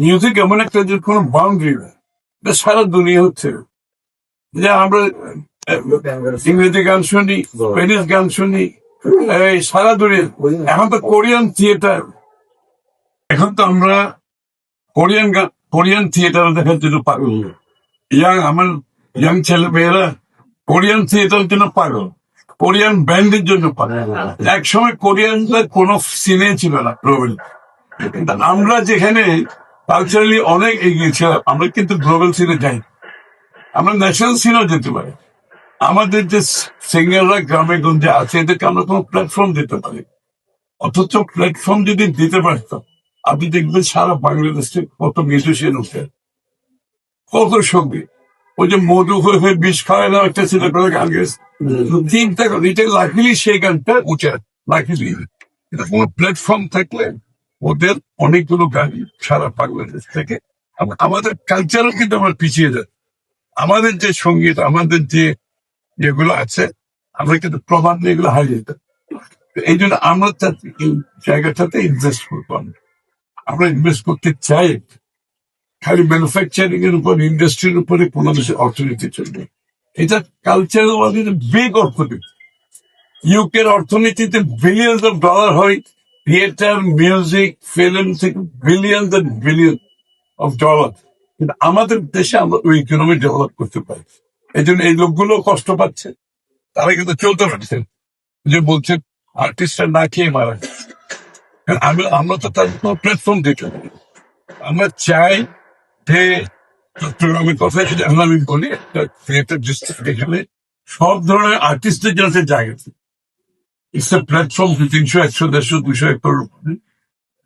Music এমন একটা যে কোনো বাউন্ডারি না, এটা সারা দুনিয়া হচ্ছে। যে আমরা ইংরেজি গান শুনি, স্প্যানিশ গান শুনি, এই সারা দুনিয়া। এখন তো কোরিয়ান থিয়েটার, এখন তো আমরা কোরিয়ান থিয়েটার দেখার জন্য পাগল। আমার ইয়াং ছেলে মেয়েরা কোরিয়ান থিয়েটারের জন্য পাগল, কোরিয়ান ব্যান্ডের জন্য পাগল। একসময় কোরিয়ানদের কোনো সিনে ছিল না গ্লোবাল, কিন্তু আমরা যেখানে কালচারালি অনেক এগিয়ে ছিলাম, আমরা কিন্তু গ্লোবাল সিনে যাই, আমরা ন্যাশনাল সিনেও যেতে পারি। আমাদের যে সিঙ্গাররা গ্রামে গঞ্জে আছে, এদেরকে আমরা কোনো প্ল্যাটফর্ম দিতে পারি। অথচ প্ল্যাটফর্ম যদি দিতে পারতাম, আপনি দেখবেন সারা বাংলাদেশে কত মিউজিশিয়ান উঠে, কত সঙ্গী। ওই যে মধু হয়ে হয়ে বিষ খাওয়ায় না একটা ছেলে করে গান গেছে, চিন্তা করেন, এটা লাকিলি সেই গানটা উঠে, লাকিলি। এটা কোনো প্ল্যাটফর্ম থাকলে ওদের অনেকগুলো গান সারা বাংলাদেশ থেকে, আমাদের কালচারও কিন্তু আমরা পিছিয়ে যাই। আমাদের যে সঙ্গীত, আমাদের যে যেগুলো আছে, আমরা কিন্তু প্রমাণ এগুলো হারিয়ে যেতাম। এই জন্য আমরা এই জায়গাটাতে ইনভেস্ট করবো। আমরা ইনভেস্ট করতে চাই খালি ম্যানুফ্যাকচারিং এর উপর, ইন্ডাস্ট্রির উপরে কোনো দেশের অর্থনীতি চলবে। এটা কালচারাল বিগ অর্থনীতি। ইউকের অর্থনীতিতে বিলিয়ন্স অফ ডলার হয় থিয়েটার, মিউজিক, ফিল্ম থেকে, billions and billion of dollar. কিন্তু আমাদের দেশে আমরা ওই ইকোনমি ডেভেলপ করতে পারি। এই জন্য এই লোকগুলো কষ্ট পাচ্ছে, তারা কিন্তু চলতে পারছে। যে বলছে আর্টিস্টরা না খেয়ে মারা যাচ্ছে। আমরা তো তার কোনো প্ল্যাটফর্ম দিতে পারি। আমরা চাই যে চট্টগ্রামের কথা যদি আমি বলি, একটা থিয়েটার ডিস্ট্রিক্ট, এখানে সব ধরনের আর্টিস্টদের জন্য জায়গা আছে। It's a platform 300, 100, 150, 200 acre.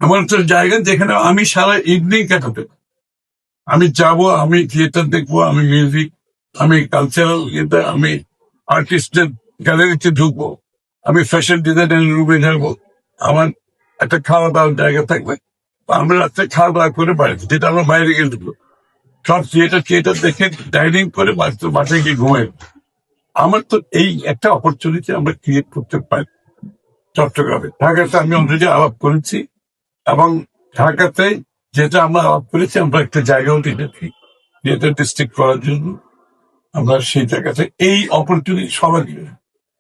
এমন একটা জায়গা যেখানে আমি সারা ইভিনিং কাটাতে, আমি যাব, আমি থিয়েটার দেখবো, আমি মিউজিক, আমি কালচারাল ইয়েতে, আমি আর্টিস্টদের গ্যালারিতে ঢুকবো, আমি ফ্যাশন ডিজাইনের রুমে যাবো, আমার একটা খাওয়া দাওয়ার জায়গা থাকবে। আমরা রাত্রে খাওয়া দাওয়া করে বাইরে, যেটা আমরা বাইরে গিয়ে ঢুকবো, সব থিয়েটার দেখে ডাইনিং করে বাসায় গিয়ে ঘুমাই। আমার তো এই একটা অপরচুনিটি আমরা ক্রিয়েট করতে পারি চট্টগ্রামে। ঢাকাতে আমি অলরেডি আলাপ করেছি, এবং ঢাকাতে যেটা আমরা আলাপ করেছি, আমরা একটা জায়গাও দিয়েছি থিয়েটার ডিস্ট্রিক্ট করার জন্য। আমরা সেই জায়গাতে এই অপরচুনিটি সবাই দিবে,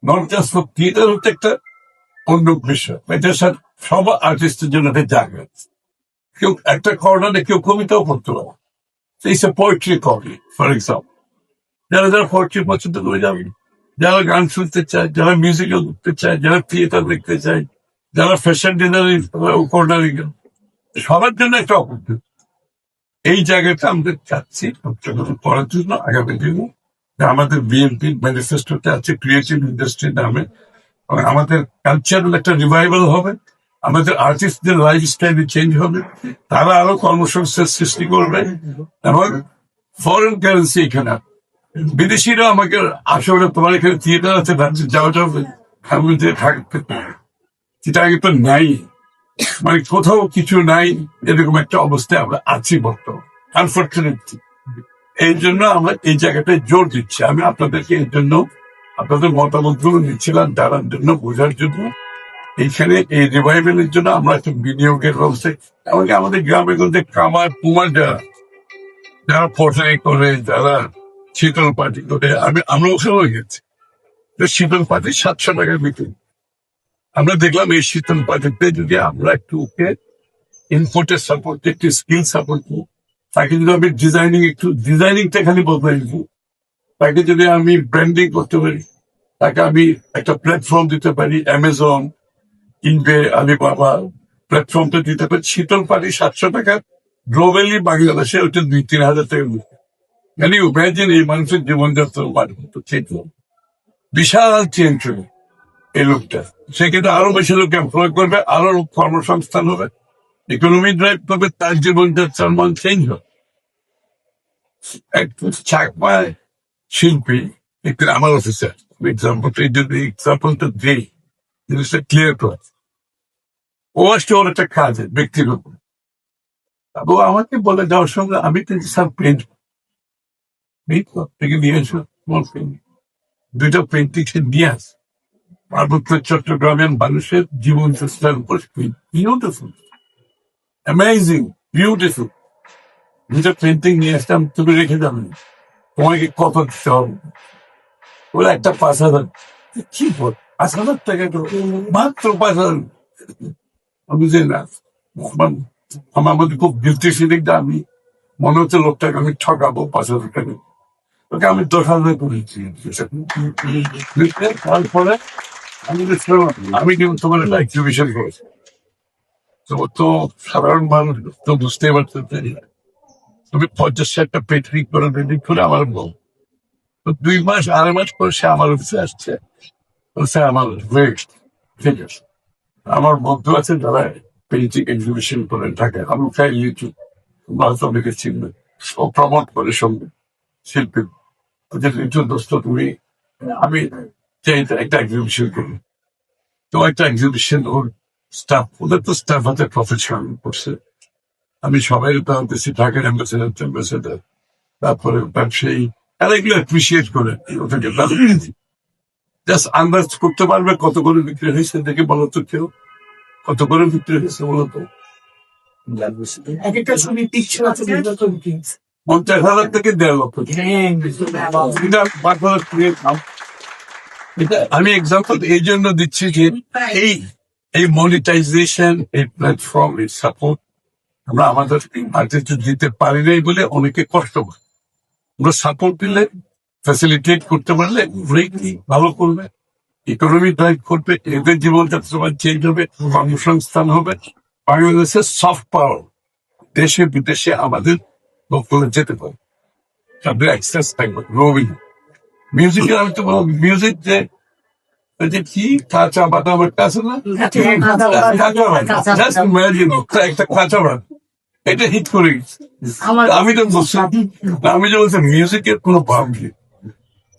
নট জাস্ট ফর থিয়েটার, হচ্ছে একটা অন্য বিষয়। এটার সাথে সব আর্টিস্টের জন্য একটা জায়গা আছে। কেউ একটা কর্নারে কেউ কবিতাও করতে পারে, it's a poetry corner for example. যারা যারা পোয়েট্রি পছন্দ করে যাবেন, যারা গান শুনতে চায়, যারা মিউজিক্যাল করতে চায়, যারা থিয়েটার দেখতে চায়, যারা ফ্যাশন ডিজাইনার কর্নারে গেল, সবার জন্য একটা অপরচুনিটি। এই জায়গাটা আমরা চাচ্ছি করার জন্য আগামী দিনে। আমাদের বিএনপির ম্যানিফেস্টোতে আছে ক্রিয়েটিভ ইন্ডাস্ট্রি নামে, আমাদের কালচারাল একটা রিভাইভাল হবে, আমাদের আর্টিস্টদের লাইফস্টাইল চেঞ্জ হবে, তারা আরো কর্মসংস্থান সৃষ্টি করবে, এবং ফরেন কারেন্সি এখানে বিদেশিরা আমাকে আসলে তোমার এখানে থিয়েটার আছে, যাওয়া যাবে, সেটা আগে তো নাই, মানে কোথাও কিছু নাই, এরকম একটা অবস্থায় আমরা আছি বর্তমানে, আনফর্চুনেটলি। এই জন্য আমরা এই জায়গাটায় জোর দিচ্ছি। আমি আপনাদেরকে এর জন্য আপনাদের মতামত গুলো নিচ্ছিলাম জানার জন্য, বোঝার জন্য। এইখানে এই রিভাইভেলের জন্য আমরা একটা বিনিয়োগের ব্যবস্থা, এমনকি আমাদের গ্রামে গঞ্জে কামার কুমার যারা পটাই করে, যারা শীতল পার্টি করে, আমরা ওখানে গেছি। শীতল পার্টি 700 টাকা বিক্রি। আমরা দেখলাম এই শীতল পার্টিতে যদি আমরা একটু ওকে ইনপুটের সাপোর্ট, একটু স্কিল সাপোর্ট দিই, তাকে যদি আমি ডিজাইনিংটা খালি বদলাই দিই, তাকে যদি আমি ব্র্যান্ডিং করতে পারি, তাকে আমি একটা প্ল্যাটফর্ম দিতে পারি, অ্যামাজন, ইনবে, আলিবাবা প্ল্যাটফর্মটা দিতে পারি। শীতল পাটি 700 টাকা গ্লোবালি, বাংলাদেশে ওইটা 2-3 হাজার টাকা। মানে ইমাজিন এই মানুষের জীবনযাত্রার মান কত চেঞ্জ হবে, বিশাল চেঞ্জ হবে এই লোকটা। সে কিন্তু আরো বেশি লোক এমপ্লয় করবে, আরো কর্মসংস্থান হবে, ইকোনমি ড্রাইভ করবে, তার জীবনযাত্রার মান চেঞ্জ হবে। চাকমা শিল্পী একটু আমার অফিসার এক্সাম্পলটা দিই, জিনিসটা ক্লিয়ার করে। ও আসছে ওর একটা কাজ ব্যক্তিগত, ও আমাকে বলে যাওয়ার সঙ্গে, আমি তো স্যার পেন্ট থেকে নিয়ে আসো, 2টা পেন্টিং সে নিয়ে আস, পার্বত্য চট্টগ্রামের মানুষের জীবন চেষ্টার উপর বিউটিফুল, অ্যামেজিং। বিউটিফুল। দুটো পেন্টিং নিয়ে আসতাম, তুমি রেখে যাবেন, তোমাকে কত দিতে হবে? ওরা একটা 5,000, কি বল, 5,000 টাকা করে, মাত্র 5,000। আমি যে না, আমার মধ্যে খুব গিলটি ফিলিংটা, আমি মনে হচ্ছে লোকটাকে আমি ঠকাবো 5,000 টাকা। ওকে আমি 10,000 করেছি। তারপরে আমি আমি কিন্তু তোমার একটা এক্সিবিশন করেছি, তো সাধারণ মানুষ তো বুঝতে পারতে চাই না। তুমি 50-60টা পেন্টিং করে রেডি করে আমার বল, তো 2 মাস 2.5 মাস পরে সে আমার অফিসে আসছে, বলছে আমার ওয়েস্ট ঠিক আছে। আমার বন্ধু আছে যারা পেন্টিং এক্সিবিশন করে থাকে, আমি চাই ইউটিউব, তোমরা হয়তো অনেকে চিনবে, ও প্রমোট করে সঙ্গে শিল্পী, যে লিটল দোস্ত তুমি, আমি চাই একটা এক্সিবিশন করি। তো একটা এক্সিবিশন ওর স্টাফ, ওদের তো স্টাফ আছে প্রফেশনাল করছে, আমি সবাই টানতেছি, ঢাকার অ্যাম্বাসেডার, তারপরে ব্যবসায়ী, তারা এগুলো অ্যাপ্রিসিয়েট করে ওটাকে জাস্ট আন্দাজ করতে পারবে কত করে বিক্রি হয়েছে, দেখে বলো তো কেউ কত করে বিক্রি হয়েছে বলো তো? এক একটা ছবি পিকচার আছে 50,000 থেকে 1.5 লক্ষ। এটা 5,000 create নাও। এটা আমি এক্সাম্পল এই জন্য দিচ্ছি যে এই এই মনিটাইজেশন, এই প্ল্যাটফর্ম, এই সাপোর্ট আমরা আমাদের আর্টিস্ট দিতে পারি নাই বলে অনেকে কষ্ট পায়। আমরা সাপোর্ট দিলে, ফ্যাসিলিটেট করতে পারলে greatly ভালো করবে, ইকোনমি ড্রাইভ করবে, এদের জীবনযাত্রা চেঞ্জ হবে, কর্মসংস্থান হবে, বাংলাদেশের সফট পাওয়ার দেশে বিদেশে আমাদের লোকগুলো যেতে পারে, তাদের অ্যাক্সেস থাকবে, গ্রোভিং। মিউজিকের আমি তো বলবো, মিউজিক যে ওই যে কি কাঁচা বাদাম একটা আছে না, কাঁচা বাদাম, জাস্ট ইমাজিন একটা কাঁচা বাদাম, এটা হিট করে গেছে। আমি তো বলছি, আমি যে বলছি মিউজিকের কোনো বাউন্ডারি,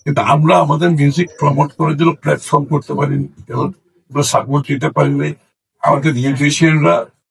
কিন্তু আমরা আমাদের মিউজিক প্রমোট করার জন্য প্ল্যাটফর্ম করতে পারিনি, এবং সাপোর্ট দিতে পারিনি। আমাদের মিউজিশিয়ানরা